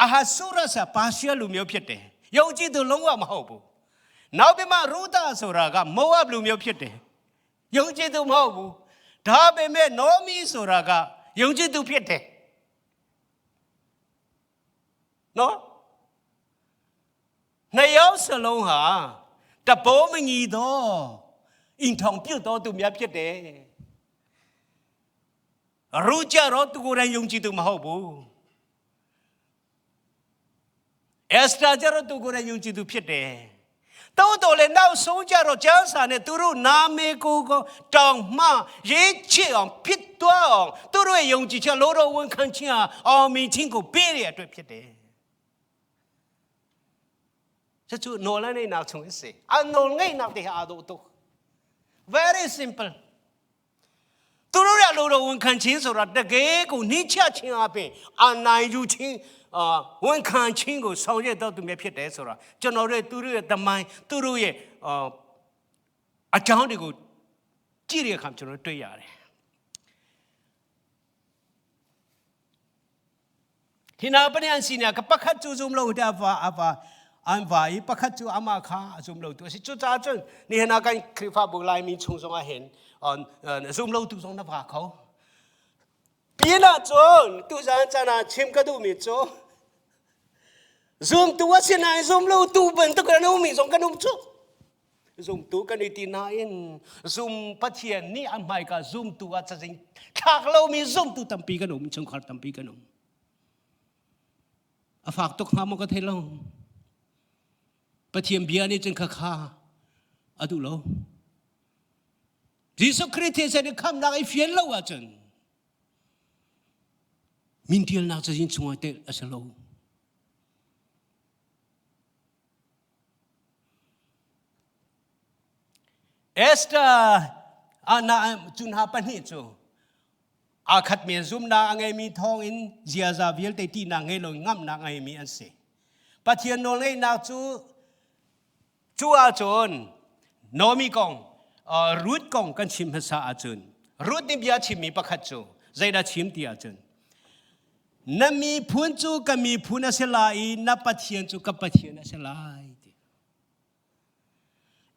อาฮัสุราสปาเชียลูเมียวเพียเตยงจีตูลงว่ามาเอาบุนาวเปมารูตาสุรากาโมอับลูเมียวเพียเตยงจีตูมาเอาบุဒါပေမဲ့နောမီဆိုတာကယုံကြည်သူဖြစ်တယ်နော်နှစ်ယောက်စလုံးဟာတဘောမငီတော့အင်ထောင်ပြုတ်တော်သူများဖြစ်တယ်ရူကြတော့သူကိုယ်တိုင်ယုံကြည်သူမဟုတ်ဘူးเอสตราကြတော့သူကိုယ်တိုင်ယုံကြည်သူဖြစ်တယ်တိုးတော်လည်းနောက်ဆုံးကြတော့ကျမ်းစာနဲ့သူတို့နာမည်ကိုတောင်မှရေးချစ်အောင်ဖြစ်သွားအောင်သူတို့ရဲ့ယုံကြည်ချက်လိုတော်ဝန်ခံခြင်းဟာအောင်မြင်ခြင်းကိုပေးရတဲ့အတွက်ဖြစ်တယ်။ကျူနော်လည်းနေနောက်ဆုံးစေအနော်ငိတ်နောက်တဲ့အားတို့ very simple သူတို့ရဲ့လိုတော်ဝန်ခံခြင်းဆိုတာတကယ်ကိုနှိမ့်ချခြင်းအပြင်အာနိုင်ယူခြင်းဝန်ခံခြင်းကိုဆောင်ရွက်တော့သူမြဖြစ်တယ်ဆိုတာကျွန်တော်တို့သူတို့ရဲ့တမိုင်းသူတို့ရဲ့အကြောင်းတွေကိုကြည့်ရတဲ့အခါကျွန်တော်တွေ့ရတယ်ဟိနာပနိယန်စီနာကပခတ်ကျူဇုံလို့ဒါဖာ อันว่าประคัตจูอามาคาซุมเราตัวสิจุจ้าจนนี่เห็นอาการคริฟ้าบุกลายมีชงสงอาเห็นซุมเราตัวสงนับว่าเขาปีน่าจนตัวจานจานาชิมกระดูมีโจซุมตัวสินายซุมเราตัวเป็นตัวกระดูมีสงกระดูโจซุมตัวกันในตีนาอินซุมพัทยานี่อันไม่ก็ซุมตัวจะสิขากเรามีซุมตัวตั้มปีกระดูชงขากตั้มปีกระดูฝากตกหามันก็เทลงปะเทียมเบียนี่จึงข้าอดูโลยิสุคริสต์เสด็จคำนักไอเฟียนโลอาจารย์มินเทียลนักจะยินชงไอเตอสโลเอสตาอาณาจุนหาปนิจูอาคัดเมียซุมนาไงมีทองอินเจียซาวิลเตตีนางไงลงงับนางไงมีอันเสปะเทียนโนเลนักจูอาจนโนมีกองรูดกองกันชิมภาษาอาจนรูดนี่เบียชิมมีประคัตจูใจได้ชิมที่อาจนนั่นมีพูนจูก็มีพูนเสลายนับปะเทียนจูกับปะเทียนเสลาย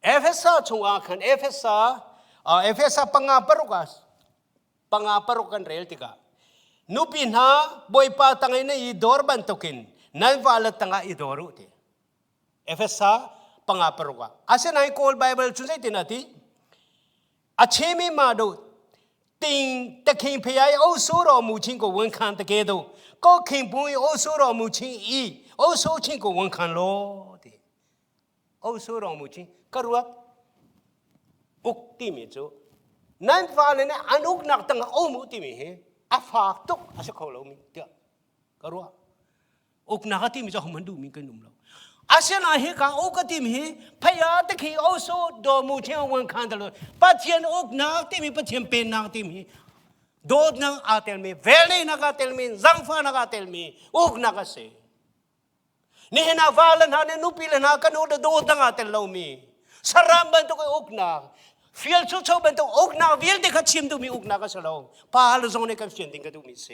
เอเฟซ่าชงอาคันเอเฟซ่าปังอาปรุกันเรลติกานูปินหาบอยปาตังไงในอีดอร์บันตุกินนั่นวาลตังไงอีดอรุติเอเฟซ่าปังอาปรุกะอาเซนไอโคลไบเบิลชุนเซตินาทีอาเชมิมาดูติงตะคิงพยายโอสูรอมูชิงก็วันคันตะเกดูก็คิงปุยโอสูรอมูชิงอีโอสูชิงก็วันคันโลติโอสูรอมูชิงกรัวอุกติมิจูนั่นฟ้าเลยนะอันอุกนักตั้งโอมูติมิเฮอาฟากตุกอาศัยเขาเรามีเดียกรัวอุกนักติมิจูเขามันดูมีกันนุ่มเราอาเซียนอาเฮกังโอกติมเฮพยาตะคีโอโซโดมูเชงวันคันตลอดปัจเจียนอกนักติมีปัจเจียนเป็นนักติมีโดดนักอาเตลมีเวลีนักอาเตลมีจังฟ้านักอาเตลมีอกนักเสนี่เห็นอาฟาลันหาเนนุปิลันหากันโดดนักอาเตลเรามีสรามบันตุกอกนักฟิลชุดโชบันตุอกนักวิลเด็กชิมตุมีอกนักสลาวพาลซงเนกับเชียนติงกันตุมีเส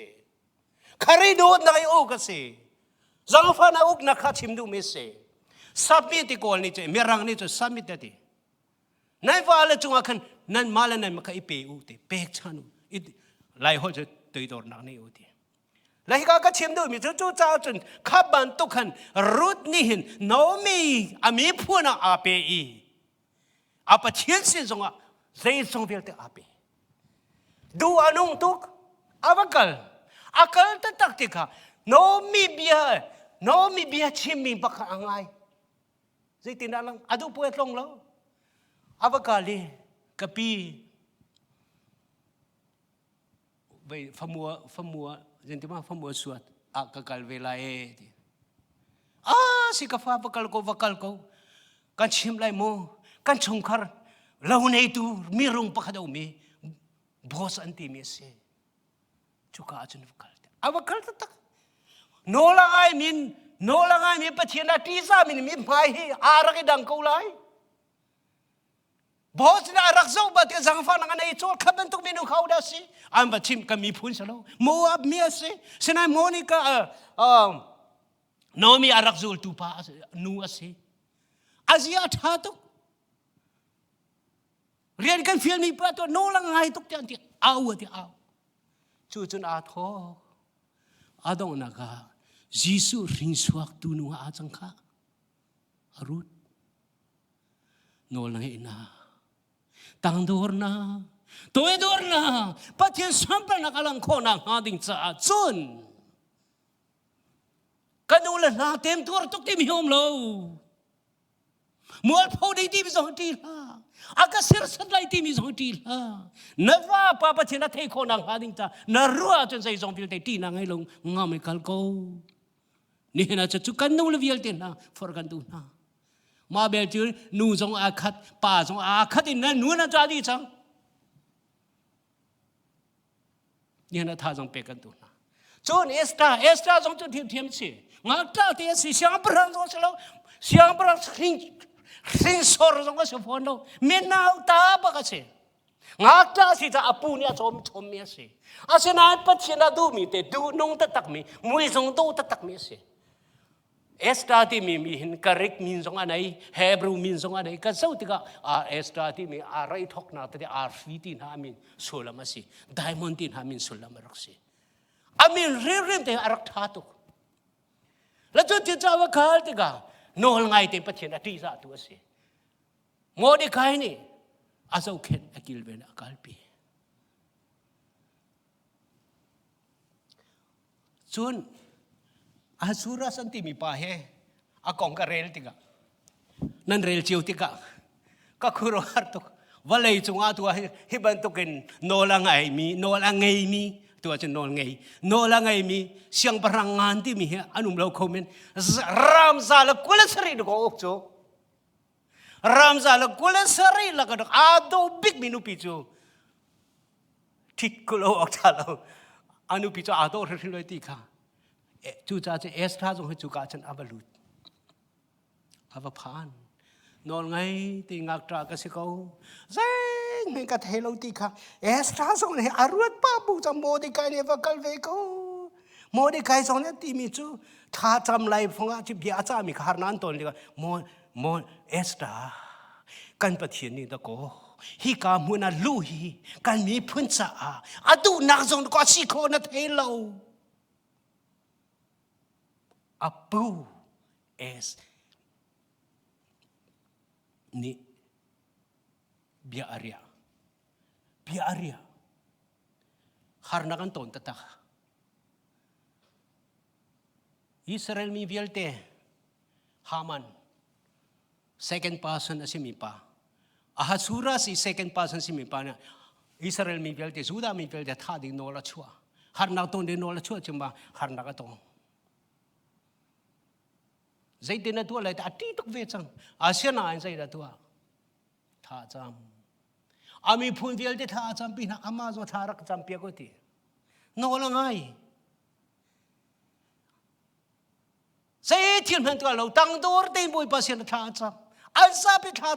คาริโดดนักอกเสจังฟ้านักอกนักชิมตุมีเสสับมีติโกลนี่เจมีรังนี่จะสับมีแต่ดีนั่นว่าเลยจงอาคันนั่นมาแล้วนั่นมันก็อีเปอุติเปกชานุอีไล่หัวจะตื่นตัวนักนี่อุติไล่ก็ชิมดูมีจู่จ้าจนขับบันตุกันรุดนี่เห็นโนมีอามีพูน่ะอาเปอีอาปะเทียนสิจงอ่ะใจจงเวลเตอาเปดูอนุงตุกอาวกัลอากาลตะตักติกาโนมีเบียชิมมีบักอังไงZai tindalang adu puet long lo avakali kapi bai famua jentima famua suat akakal velae si kafa vakal ko kan chim lai mo kan chongkar lau nei tu mirung pakadau mi bos anti mi se chuka achun avakal tak nola ai min no lang ay mi patina tisa min mi mai arak idang kulay boss na arak zo ba ti jang fa nang nei chol khaben tuk minu khau da si am ba chim ka mi phun salo mo ab mi ase sinai monica no mi arak zul tu pa nu ase azia tha tuk rian kan feel mi pa to no lang ai tuk ti au chu chun a tho adong na ka Jisu ring suak tu nunga ajang ka arut nol na ina tang dor na toy dor na patien sampal na kalang ko na hading sa atsun kanulan na tem tur tuk tim hiom lo mual po di tim zong ti la aga sir sadlai tim zong ti la nawa pa patien na te ko na hading ta na ruwa chun sai zong pil te ti na ngai long ngam kal koนี่นะจะจุกันนู่นเวียลเต็นนะฟอร์กันดูนะมาเบลจูนูจงอาคัดป่าจงอาคัดอินนั่นนู่นนะจ้าดีจังนี่นะท่าจงเปกันดูนะจนเอสตราจงจุดเทียมสิงาจ้าเทียมสิเสียงปรังจงเสลาเสียงปรังสิงสอร์จงก็เสียฟอนโดเมนาวตาปะกันสิงาจ้าสิจะอปูเนี่ยชมเมียสิอาเซนัยปัจเจนาดูมีแต่ดูนงตะตักมีมวยจงดูตะตักมีสิ เอสตาที่มีหินกริกมินสงอันไหนเฮบรูมินสงอันไหนก็เจ้าที่ก็เอสตาที่มีอะไรทอกนาแต่ฟีตินหามินสุลามาสิไดมอนตินหามินสุลามารักสิอามินเริ่มแต่อารักธาตุแล้วจุดที่เจ้าว่าเขาที่ก็โนลไงแต่ประเทศอดีตตัวสิโมเดคายนี่อาเจ้าเข็นอากิลเวนอากาลปีส่วนอาสุราสันติมีป่าเฮอากองกระเรลติกะนั่นเรลเจียวติกะก็คือรหัสตุกว่าเลยจงอาตัวให้บรรทุกินโนละไงมีโนละไงมีตัวจะโนละไงโนละไงมีเสียงพลังงานที่มีอันนุ่มเราคอมเมนรามซาลกุลสรีดูก็อกโจรามซาลกุลสรีละก็ดูอาดูบิ๊กมินุปิโจทิกกุลออกจากเราอนุปิโจอาดูเรื่องเลยติค่ะจูจ่าจะเอสท่าจงให้จูกาฉันอับลุดอับพานนอนไงตีงักตรากสิเขาเซ็งไม่กระเทลตีค่ะเอสท่าจงให้อารวดป้าบุจำโมดิกายเนี่ยว่ากัลเวกูโมดิกายจงเนี่ยตีมิจูท่าจำไลฟ์ฟงอาจิบยาจ้ามีขารนันตอนนี้ก็โมเอสท่ากันปะเทียนนี่ตะโกฮิกามุนาลูฮีกันมีพุ่นจ่าอดูนักจงก็สิโคนัทเฮโลAbu es ni biar harna kan ton tatak Israel mi bialte Haman second person asimipa Ahasura si second person asimipa na Israel mi bialte Juda mi bialte tha ding nola chua harna ton de nola chua chimba harna ka ton Zai tina tua lai ta ati tuk ve chang Asia na an zai da tua tha cham ami phun vial te tha cham pi na ama zo tha rak cham pia ko ti no la ngai Zai thiên han tua lo tang dor te boi pa sia tha cham an sa pi tha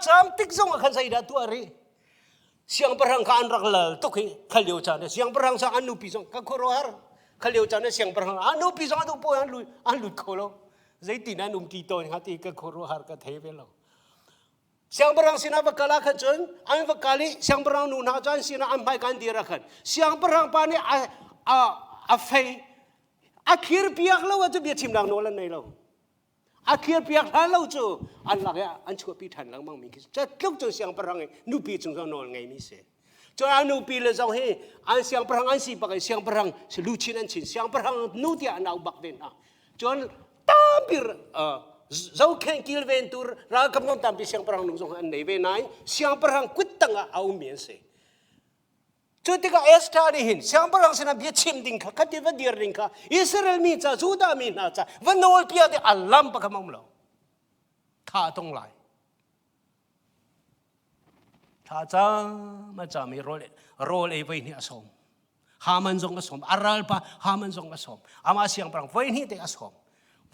cham tik zong khan zai da tua ri siang parang kan rak lal to khi khaliu cha ne siang parang sa anu pi zong ka khoroar khaliu cha ne siang parang anu pi zong adu po an lu kholo Zai tina num kito ni hati ke khoro har ka thei velo siang barang sina bakala khan an bakali siang barang nu na jan sina an mai kan dira khan siang barang pa ni a fei akhir piak lo wa chu bia chim lang no lan nei lo akhir piak han lo chu an la ya an chu pi than lang mang mi ki cha tluk chu siang barang nu pi chung no ngai mi se cho an nu pi le zong he an siang barang an si pa kai siang barang se lu chin an chin siang barang nu dia nau bak ven a chon tampir zau khen kil ventur ra kam non tampi siang parang nung song an nei ve nai siang parang quit tanga au mien se chutika esta ni hin siang parang sina bia chim ding kha khati va dir ding kha Israel mi cha Juda mi na cha vanol pia de alam pa kamam lo tha tong lai tha cha ma cha mi role e ve ni asom Haman zong asom aral pa Haman zong asom ama siang parang ve ni te asom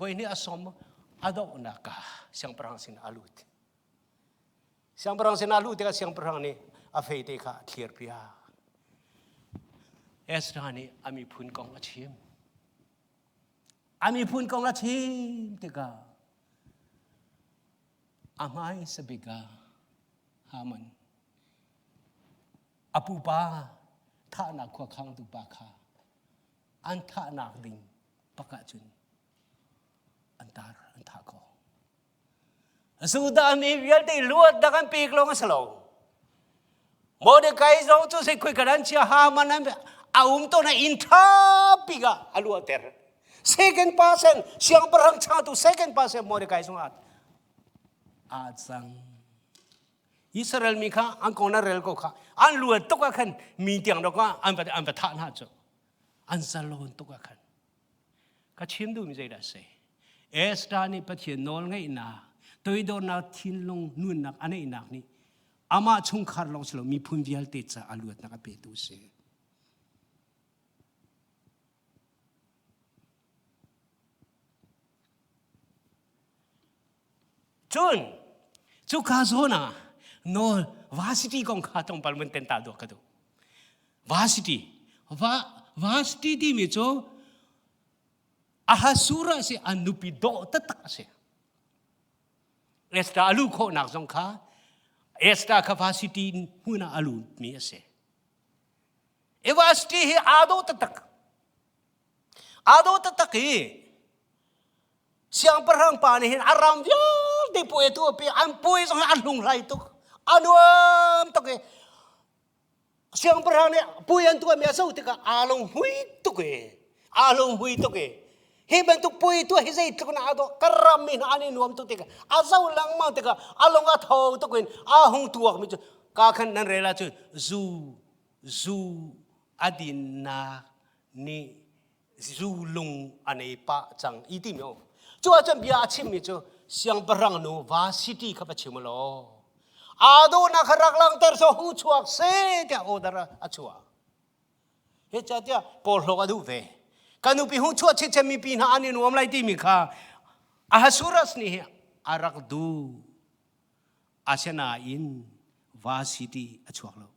Voi ni asom ado naka siang perang sin alut. Siang perang sin alut ka siang perang ni afei te ka clear pia. Esra ni ami pun kong achim. Ami pun kong achim te ka. Amai sabiga Haman. Apu pa tha na kwa khang tu pa kha. An tha na ding pakachun. Antar antako Suda mi vial te luat da kan pik lo ngasalo Mordecai zo chu se khoi karan chia Haman am aum to na intha piga aluater second person siang parang cha tu second person Mordecai so at sang Israel mi kha an kona rel ko kha an luat to ka khan mi tiang do ka an pa tha na cho an salon to ka khan ka chim du mi zai da se Esta ni pathian nol ngai na toi do na thin long nun nak anei nak ni ama chung khar long slo mi phun vial te cha aluat na ka pe tu se chun chu ka zona no varsity kong kha tong palmen ten ta do ka do varsity di mi cho ahasura si anupido tatak si esta alu ko nak zong ka esta capacity huna alu mi si evasti hi ado tatak siang perang panihin aram yal di po itu pi ampui zong alung lai tu anuam to ke siang perang ni puyan tu mi asau tika alung hui tu ke Hiban tu pui tu hizai tu na ado karamin ani nuam tu tika azau lang mau tika along athau tu kuin ahung tuak mi chu ka khan nan rela chu zu adina ni zulung ane pa chang iti myo chu acham bia chim mi chu siang parang no va city kha pa chimlo ado na kharak lang ter so hu chuak se ta odara achua he cha tia por lo adu ve kanu pi hung chua che mi pi na ani nuam lai ti mi kha ahasuras ni arak du asena in va city achuak lo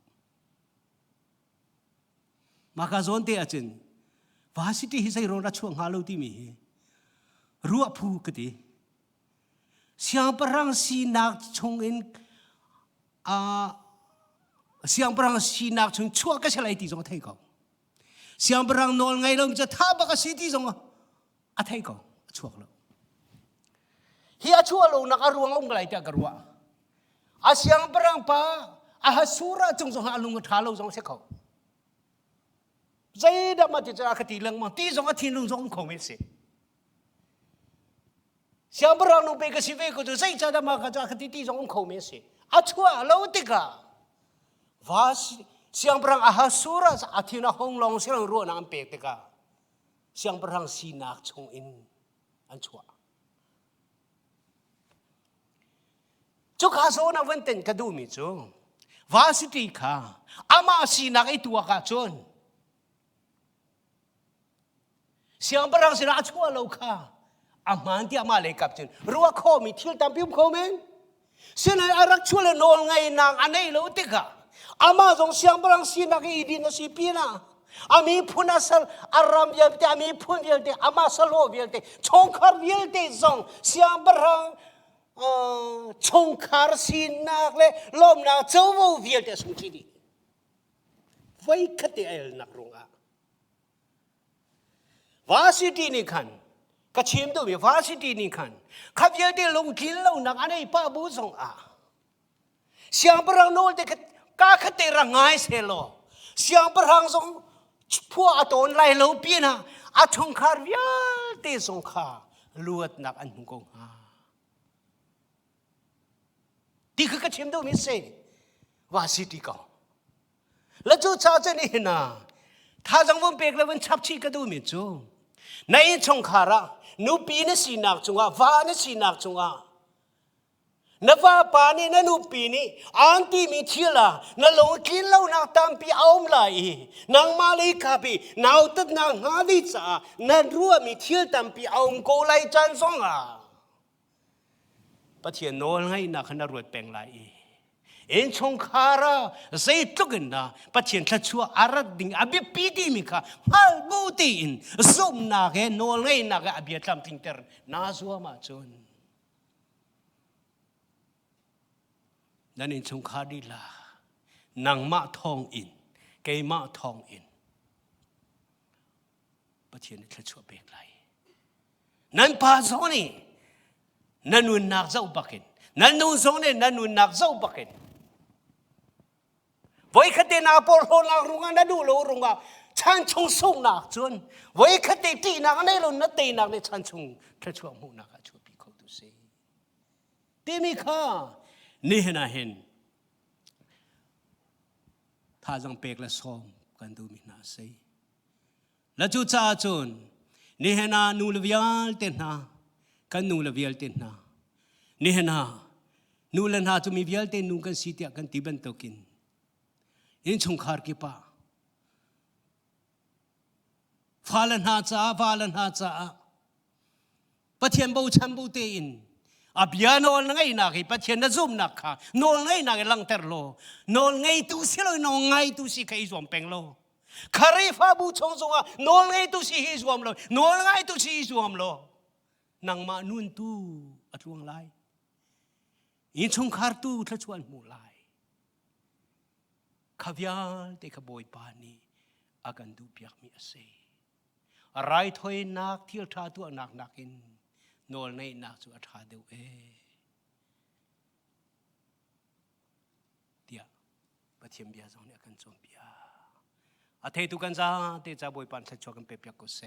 maka zon te achin va city hi sai ro na chuang ha lo ti mi ruwa phu ka ti siang parang si nak chung in siang parang si nak chung chua ka chalai ti jong thai ko siang perang nol ngai loจะท่าบักสิที่สงอ่ะไทยก็ชั่วแล้วเฮียชั่วโลนักอรวงองไกลแต่กรัวอาเสียงperangปะอาหสุระจงสงหาลุงกท้าโลสงเสเขาใจดำมาที่จะคติเรื่องมันที่สงที่ลุงสงคงไม่เสเสียงperangนุเปกสิเวก็จะใจจะดำมาก็จะคติที่สงคงไม่เสอาชั่วแล้วติกาวาสsiang perang ahasura athina honglong siang ro na ampek teka siang perang sinak chung in an chua chu kha so na wenten ka du mi chu varsity kha ama sinak ai tua ka chon siang perang sina chua lo kha aman ti ama le kap chen ruwa kho mi thil tam pium kho men sina arak chua le nol ngai nang anei lo teka ama zong siang perang sinak idin na si pina ami phuna sal aram yelte ami phun yelte ama salo yelte chongkhar yelte zong siang perang chongkhar sinak le lom na chowo yelte sungchi di vai khate el nak runga varsity ni khan kachim do mi varsity ni khan khap yelte long kin lo nak anei pa bu zong a siang perang nol de ka khate rangai se lo siang perang song phua aton lai lo pina a thong khar ya te song kha luat nak an hung ha ti kha chim do mi se wa city ka la chu cha che ni na tha jang won pek la won chap chi ka do mi chu nai chong khara nu pi na si nak chunga va na si nak chunga nava pani na nupi ni anti mi thila na long kin lo na tampi aum lai nang mali kapi nau tat na ngadi cha na ruwa mi thil tampi aum ko lai chan song a pathian nol ngai na khana ruat peng lai en chong khara zai tukin na pathian thachua arat ding abi pidi mi kha hal bu ti in zum na ge nol ngai na ga abi tlam ting ter na zuwa ma chonนั่นเองชงคาดีลานางมะทองอินเกยมะทองอินประเทศนี้ชั่วเบกไหลนั่นพาโซนี่นั่นนุ่นนักเจ้าบักเก็นนั่นนุ่นโซนี่นั่นนุ่นนักเจ้าบักเก็นไว้ขัดเดนาโปโลนักรุงานนั่นดูโลรุงาฉันชงส่งนักจนไว้ขัดเดตีนักนั่นโลนัดเตนักในฉันชงชั่วมูนักชั่วปีเขาตุเสตีมีข้านี่เห็นเห็นถ้าจังเปกและซ้อมกันดูมีนาเซและจู่จ้าจนนี่เห็นนูเลวิอัลเตน่ากันนูเลวิอัลเตน่านี่เห็นนูเลน่าจะมีวิอัลเตนูกันสิทธิ์กันที่บันตกินอินชงคาร์กิปะฟาลันฮาจ้าปะเทียนบูชันบูเตอินอาบยานอนไงนักปัจเจนซุ่มนักค่ะนอนไงนักลังเตอร์โลนอนไงตุสิโลนอนไงตุสิใครส่งเป็งโล คาริฟาบูชงส่งนอลไงตุสีสวมเลยนอลไงตุสีสวมเลยนางมานุนตูอัดวงไลอินชงคาร์ตูทัชวันมูไลขวิาลเตขบอยปานีอากันดูเปียกมีอาศัยไรถอยนักเที่ยวท่าตัวนักนักอินนอลในนักสุดท่าเดียวเดียปะเทียมเบียจงเนี่ยกันจงเบียอาเทตุกันจ้าเตจ้าบอยปันทัชวันกันเปียกกุเซ